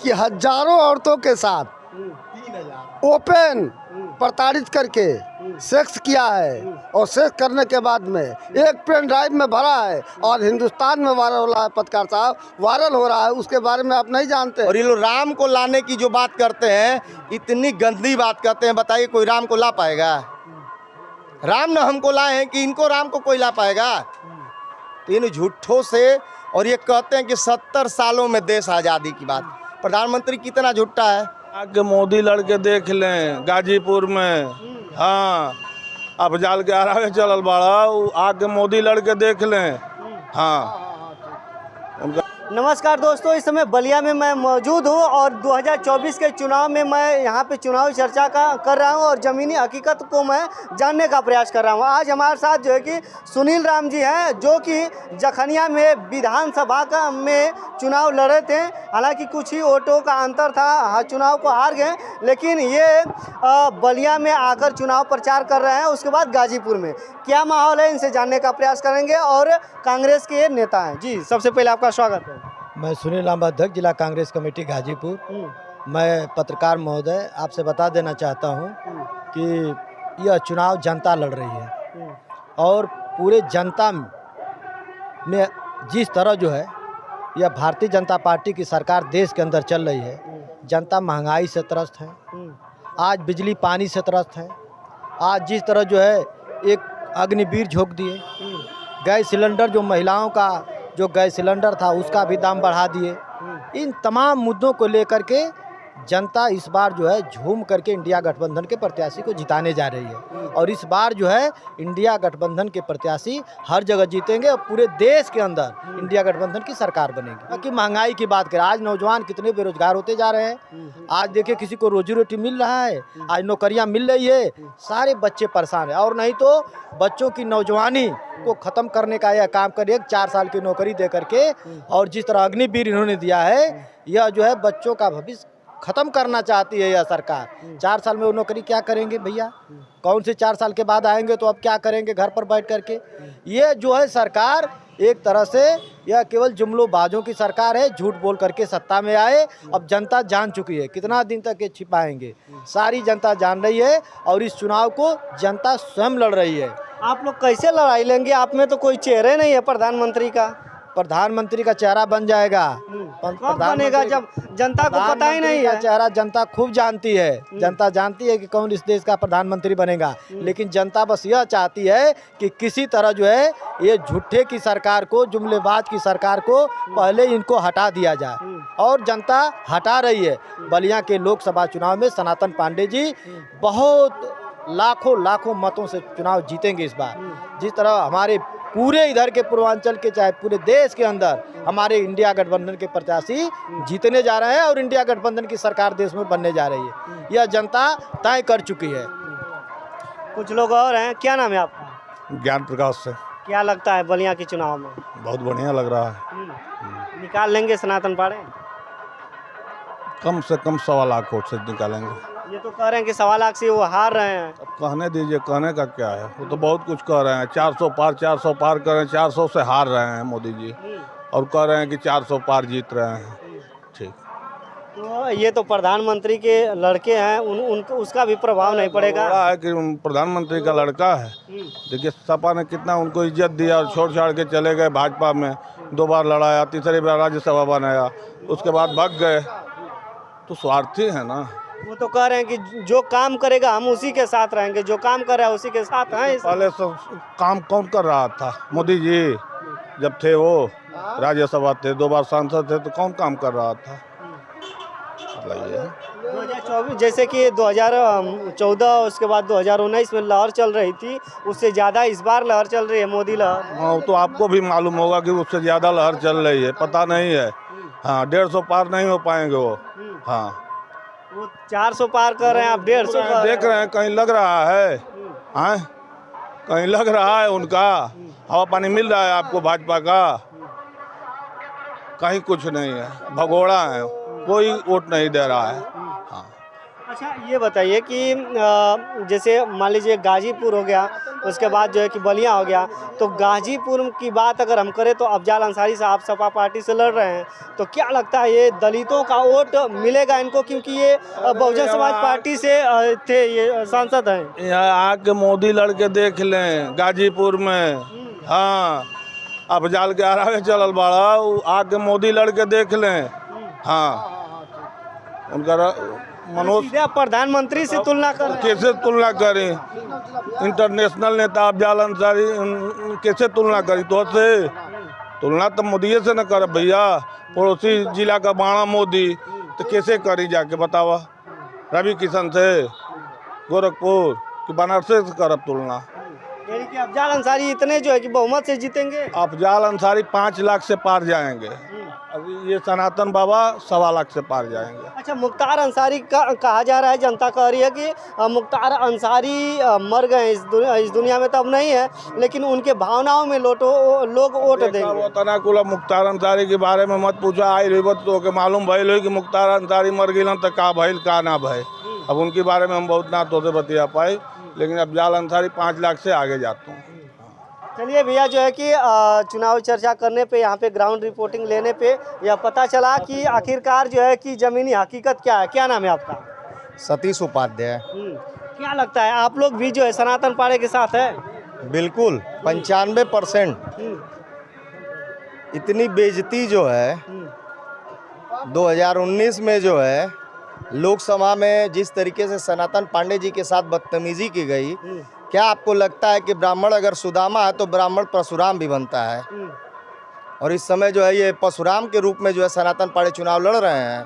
कि हजारों औरतों के साथ ओपन प्रताड़ित करके सेक्स किया है और सेक्स करने के बाद में एक पेन ड्राइव में भरा है और हिंदुस्तान में वायरल हो रहा है। पत्रकार साहब, वायरल हो रहा है, उसके बारे में आप नहीं जानते। और ये लोग राम को लाने की जो बात करते हैं, इतनी गंदी बात करते हैं। बताइए कोई राम को ला पाएगा? राम ने हमको लाए हैं कि इनको राम को कोई ला पाएगा? तो इन झूठों से, और ये कहते हैं कि 70 सालों में देश आज़ादी की बात। प्रधानमंत्री कितना झूठा है। आगे मोदी लड़के देख लें गाजीपुर में। हाँ, अब जाल के आगे चलल बाड़ा, आगे मोदी लड़के देख लें। हाँ, नमस्कार दोस्तों, इस समय बलिया में मैं मौजूद हूं और 2024 के चुनाव में मैं यहां पे चुनावी चर्चा कर रहा हूं और ज़मीनी हकीकत को मैं जानने का प्रयास कर रहा हूं। आज हमारे साथ जो है कि सुनील राम जी हैं, जो कि जखनिया में विधानसभा में चुनाव लड़े थे। हालांकि कुछ ही वोटों का अंतर था, चुनाव को हार गए, लेकिन ये बलिया में आकर चुनाव प्रचार कर रहे हैं। उसके बाद गाजीपुर में क्या माहौल है, इनसे जानने का प्रयास करेंगे। और कांग्रेस के नेता हैं जी। सबसे पहले आपका स्वागत है। मैं सुनील राम, अध्यक्ष जिला कांग्रेस कमेटी गाजीपुर। मैं पत्रकार महोदय आपसे बता देना चाहता हूं कि यह चुनाव जनता लड़ रही है और पूरे जनता में जिस तरह जो है यह भारतीय जनता पार्टी की सरकार देश के अंदर चल रही है, जनता महंगाई से त्रस्त है, आज बिजली पानी से त्रस्त है। आज जिस तरह जो है एक अग्निवीर झोंक दिए, गैस सिलेंडर, जो महिलाओं का जो गैस सिलेंडर था उसका भी दाम बढ़ा दिए। इन तमाम मुद्दों को लेकर के जनता इस बार जो है झूम करके इंडिया गठबंधन के प्रत्याशी को जिताने जा रही है। और इस बार जो है इंडिया गठबंधन के प्रत्याशी हर जगह जीतेंगे और पूरे देश के अंदर इंडिया गठबंधन की सरकार बनेगी। बाकी महंगाई की बात करें, आज नौजवान कितने बेरोजगार होते जा रहे हैं। आज देखिए किसी को रोजी रोटी मिल रहा है, आज नौकरियां मिल रही है, सारे बच्चे परेशान हैं। और नहीं तो बच्चों की नौजवानी को ख़त्म करने का यह काम करिए, 4 साल की नौकरी दे करके। और जिस तरह अग्निवीर इन्होंने दिया है, यह जो है बच्चों का भविष्य ख़त्म करना चाहती है यह सरकार। 4 साल में वो नौकरी क्या करेंगे भैया? कौन से 4 साल के बाद आएंगे तो अब क्या करेंगे घर पर बैठ करके? ये जो है सरकार एक तरह से यह केवल जुमलोबाजों की सरकार है। झूठ बोल करके सत्ता में आए, अब जनता जान चुकी है। कितना दिन तक ये छिपाएंगे? सारी जनता जान रही है और इस चुनाव को जनता स्वयं लड़ रही है। आप लोग कैसे लड़ाई लेंगे? आप में तो कोई चेहरे नहीं है प्रधानमंत्री का। प्रधानमंत्री का चेहरा बन जाएगा। कब बनेगा जब जनता को पता ही नहीं है? चेहरा जनता खूब जानती है। जनता जानती है कि कौन इस देश का प्रधानमंत्री बनेगा। लेकिन जनता बस यह चाहती है कि किसी तरह जो है ये झूठे की सरकार को, जुमलेबाज की सरकार को पहले इनको हटा दिया जाए। और जनता हटा रही है। बलिया के लोकसभा चुनाव में सनातन पांडे जी बहुत लाखों मतों से चुनाव जीतेंगे इस बार। जिस तरह हमारे पूरे इधर के पूर्वांचल के, चाहे पूरे देश के अंदर हमारे इंडिया गठबंधन के प्रत्याशी जीतने जा रहे हैं और इंडिया गठबंधन की सरकार देश में बनने जा रही है। यह जनता तय कर चुकी है। कुछ लोग और हैं। क्या नाम है आपका? ज्ञान प्रकाश से। क्या लगता है बलिया के चुनाव में? बहुत बढ़िया लग रहा है। निकाल लेंगे सनातन पांडे? कम से कम 1.25 लाख वोट से निकालेंगे। ये तो कह रहे हैं कि 1.25 लाख से वो हार रहे हैं। अब कहने दीजिए, कहने का क्या है। वो तो बहुत कुछ कह रहे हैं। 400 पार कर रहे हैं, 400 से हार रहे हैं मोदी जी, और कह रहे हैं कि 400 पार जीत रहे हैं। ठीक, तो ये तो प्रधानमंत्री के लड़के हैं, उनको उसका भी प्रभाव नहीं पड़ेगा? है कि प्रधानमंत्री का लड़का है। देखिए सपा ने कितना उनको इज्जत दिया और छोड़ छाड़ के चले गए। भाजपा में 2 बार लड़ाया, तीसरी बार राज्यसभा बनाया, उसके बाद भाग गए। तो स्वार्थी है ना। वो तो कह रहे हैं कि जो काम करेगा हम उसी के साथ रहेंगे, जो काम कर रहा है उसी के साथ हैं। पहले सब काम कौन कर रहा था? मोदी जी जब थे, वो राज्यसभा थे, 2 बार सांसद थे, तो कौन काम कर रहा था? 2024 जैसे कि 2014, उसके बाद 2019 में लहर चल रही थी, उससे ज़्यादा इस बार लहर चल रही है, मोदी लहर। हाँ, तो आपको भी मालूम होगा कि उससे ज़्यादा लहर चल रही है। पता नहीं है। हाँ, 150 पार नहीं हो पाएंगे वो। हाँ, वो 400 पार कर रहे हैं, आप 150 देख रहे हैं। कहीं लग रहा है? हाँ, कहीं लग रहा है उनका हवा पानी मिल रहा है आपको भाजपा का? कहीं कुछ नहीं है, भगोड़ा है, कोई वोट नहीं दे रहा है। हाँ। अच्छा ये बताइए कि जैसे मान लीजिए गाजीपुर हो गया, उसके बाद जो है कि बलिया हो गया, तो गाजीपुर की बात अगर हम करें तो अफजाल अंसारी साहब सपा पार्टी से लड़ रहे हैं, तो क्या लगता है ये दलितों का वोट मिलेगा इनको, क्योंकि ये बहुजन समाज पार्टी से थे, ये सांसद हैं। यहाँ आके मोदी लड़के देख लें गाजीपुर में। हाँ, अफजाल के आगे चलल बाड़ा, आके मोदी लड़के देख लें। हाँ, उनका मनोज सीधे आप प्रधानमंत्री से तुलना कर रहे हैं। कैसे तुलना करें? इंटरनेशनल नेता अफजाल अंसारी कैसे तुलना करी? तो से तुलना तो मोदी से न कर भैया, पड़ोसी जिला का बाणा मोदी, तो कैसे करी जाके बतावा? रवि किशन से, गोरखपुर कि बनारस से करब तुलना? यानी कि अफजाल अंसारी इतने जो है कि बहुमत से जीतेंगे। अफजाल अंसारी 5 लाख से पार जाएंगे, अभी ये सनातन बाबा 1.25 लाख से पार जाएंगे। अच्छा, मुख्तार अंसारी का कहा जा रहा है, जनता कह रही है कि मुख्तार अंसारी मर गए इस दुनिया में, तब नहीं है, लेकिन उनके भावनाओं में लोग वोट देंगे। वो तना कुला मुख्तार अंसारी के बारे में मत पूछा, आई रही तो के मालूम भइल हो कि मुख्तार अंसारी मर गए तो का भइल का ना भइल। अब उनके बारे में हम बहुत ना तो से बतिया पाए, लेकिन अफजाल अंसारी 5 लाख से आगे जाता हूँ। चलिए भैया, जो है कि चुनाव चर्चा करने पे, यहाँ पे ग्राउंड रिपोर्टिंग लेने पे यह पता चला कि आखिरकार जो है कि ज़मीनी हकीकत क्या है। क्या नाम है आपका? सतीश उपाध्याय। क्या लगता है आप लोग भी जो है सनातन पार्टी के साथ है? बिल्कुल 95%। इतनी बेइज्जती जो है 2019 में जो है लोकसभा में जिस तरीके से सनातन पांडे जी के साथ बदतमीजी की गई, क्या आपको लगता है कि ब्राह्मण अगर सुदामा है तो ब्राह्मण परशुराम भी बनता है? और इस समय जो है ये परशुराम के रूप में जो है सनातन पांडे चुनाव लड़ रहे हैं,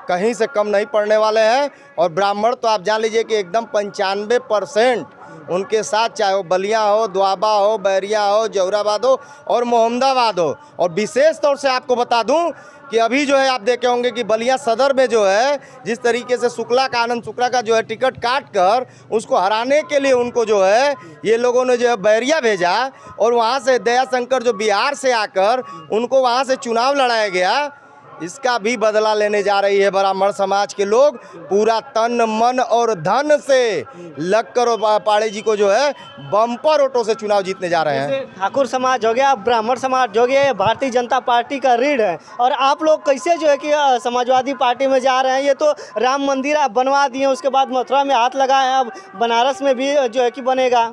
कहीं से कम नहीं पड़ने वाले हैं। और ब्राह्मण तो आप जान लीजिए कि एकदम 95% उनके साथ, चाहे वो बलिया हो, द्वाबा हो, बैरिया हो, जौहराबाद हो और मोहम्मदाबाद हो। और विशेष तौर से आपको बता दूं कि अभी जो है आप देखे होंगे कि बलिया सदर में जो है जिस तरीके से शुक्ला का, आनंद शुक्ला का जो है टिकट काट कर उसको हराने के लिए उनको जो है ये लोगों ने जो है बैरिया भेजा, और वहाँ से दया शंकर जो बिहार से आकर उनको वहाँ से चुनाव लड़ाया गया। इसका भी बदला लेने जा रही है ब्राह्मण समाज के लोग, पूरा तन मन और धन से लगकर और पाड़े जी को जो है बम्पर वोटों से चुनाव जीतने जा रहे हैं। ठाकुर समाज हो गया, ब्राह्मण समाज हो गया, भारतीय जनता पार्टी का रीढ़ है, और आप लोग कैसे जो है कि समाजवादी पार्टी में जा रहे हैं? ये तो राम मंदिर आप बनवा दिए, उसके बाद मथुरा में हाथ लगाए हैं, अब बनारस में भी जो है कि बनेगा,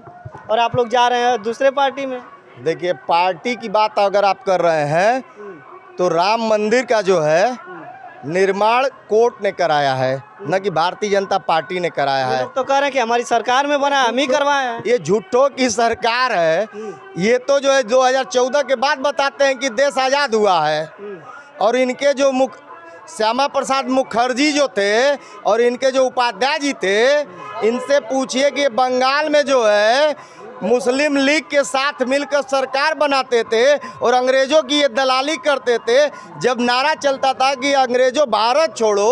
और आप लोग जा रहे हैं दूसरे पार्टी में। देखिए, पार्टी की बात अगर आप कर रहे हैं तो राम मंदिर का जो है निर्माण कोर्ट ने कराया है, न कि भारतीय जनता पार्टी ने कराया है। लोग तो कह रहे हैं कि हमारी सरकार में बना, हम ही करवाए हैं। ये झूठों की सरकार है। ये तो जो है 2014 के बाद बताते हैं कि देश आज़ाद हुआ है, और इनके जो श्यामा प्रसाद मुखर्जी जो थे और इनके जो उपाध्याय जी थे, इनसे पूछिए कि बंगाल में जो है मुस्लिम लीग के साथ मिलकर सरकार बनाते थे और अंग्रेज़ों की ये दलाली करते थे। जब नारा चलता था कि अंग्रेज़ों भारत छोड़ो,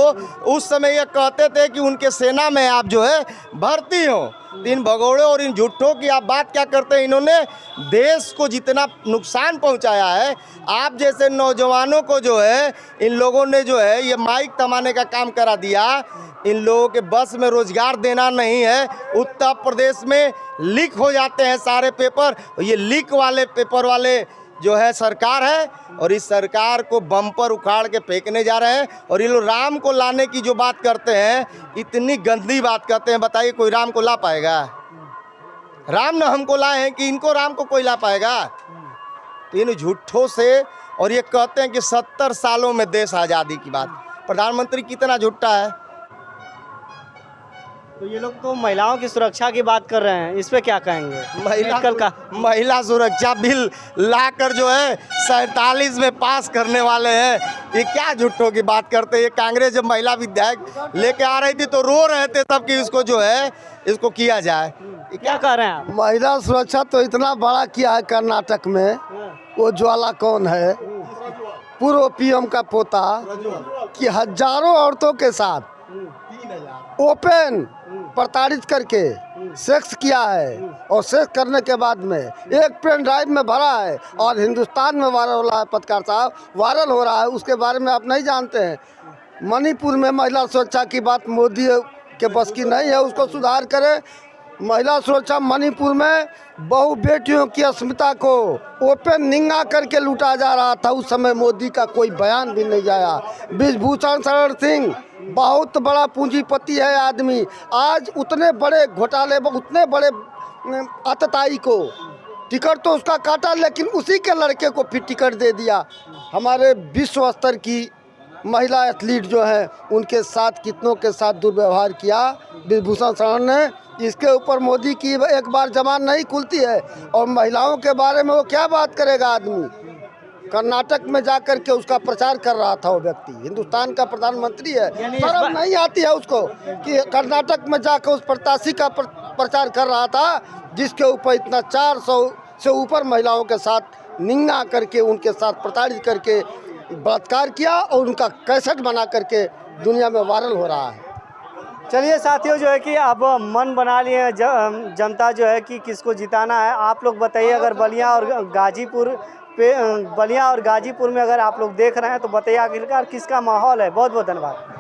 उस समय ये कहते थे कि उनके सेना में आप जो है भर्ती हो। इन भगोड़े और इन झूठों की आप बात क्या करते हैं? इन्होंने देश को जितना नुकसान पहुंचाया है, आप जैसे नौजवानों को जो है इन लोगों ने जो है ये माइक थमाने का काम करा दिया। इन लोगों के बस में रोजगार देना नहीं है। उत्तर प्रदेश में लीक हो जाते हैं सारे पेपर, ये लीक वाले पेपर वाले जो है सरकार है, और इस सरकार को बम्पर उखाड़ के फेंकने जा रहे हैं। और ये लोग राम को लाने की जो बात करते हैं, इतनी गंदी बात करते हैं, बताइए कोई राम को ला पाएगा? राम न हमको लाए हैं कि इनको राम को कोई ला पाएगा? तो इन झूठों से, और ये कहते हैं कि 70 सालों में देश आज़ादी की बात, प्रधानमंत्री कितना झूठा है। तो ये लोग तो महिलाओं की सुरक्षा की बात कर रहे हैं, इस पे क्या कहेंगे? महिला सुरक्षा बिल लाकर जो है 47 में पास करने वाले हैं। ये क्या झूठों की बात करते हैं? ये कांग्रेस जब महिला विधायक लेके आ रही थी तो रो रहे थे तब कि इसको जो है इसको किया जाए। क्या कह रहे हैं आप? महिला सुरक्षा तो इतना बड़ा किया है कर्नाटक में। वो ज्वाला कौन है, पूर्व पीएम का पोता, कि हजारों औरतों के साथ ओपन प्रताड़ित करके सेक्स किया है, और सेक्स करने के बाद में एक पेन ड्राइव में भरा है और हिंदुस्तान में वायरल हो रहा है। पत्रकार साहब, वायरल हो रहा है, उसके बारे में आप नहीं जानते हैं। मणिपुर में महिला सुरक्षा की बात मोदी के बस की नहीं है, उसको सुधार करे। महिला सुरक्षा मणिपुर में बहु बेटियों की अस्मिता को ओपन निंगा करके लूटा जा रहा था। उस समय मोदी का कोई बयान भी नहीं आया। ब्रिजभूषण शरण सिंह बहुत बड़ा पूंजीपति है आदमी, आज उतने बड़े घोटाले, उतने बड़े आतताई को टिकट तो उसका काटा, लेकिन उसी के लड़के को फिर टिकट दे दिया। हमारे विश्व स्तर की महिला एथलीट जो है उनके साथ कितनों के साथ दुर्व्यवहार किया ब्रिजभूषण शरण ने। इसके ऊपर मोदी की एक बार जबान नहीं खुलती है। और महिलाओं के बारे में वो क्या बात करेगा आदमी। कर्नाटक में जाकर के उसका प्रचार कर रहा था वो व्यक्ति, हिंदुस्तान का प्रधानमंत्री है, शर्म नहीं आती है उसको कि कर्नाटक में जाकर उस प्रत्याशी का प्रचार कर रहा था जिसके ऊपर इतना 400 से ऊपर महिलाओं के साथ निंदा करके, उनके साथ प्रताड़ित करके बलात्कार किया और उनका कैसेट बना करके दुनिया में वायरल हो रहा है। चलिए साथियों, जो है कि अब मन बना लिए जनता जो है कि किसको जिताना है। आप लोग बताइए, अगर बलिया और गाजीपुर में अगर आप लोग देख रहे हैं तो बताइए आखिरकार किसका माहौल है। बहुत बहुत धन्यवाद।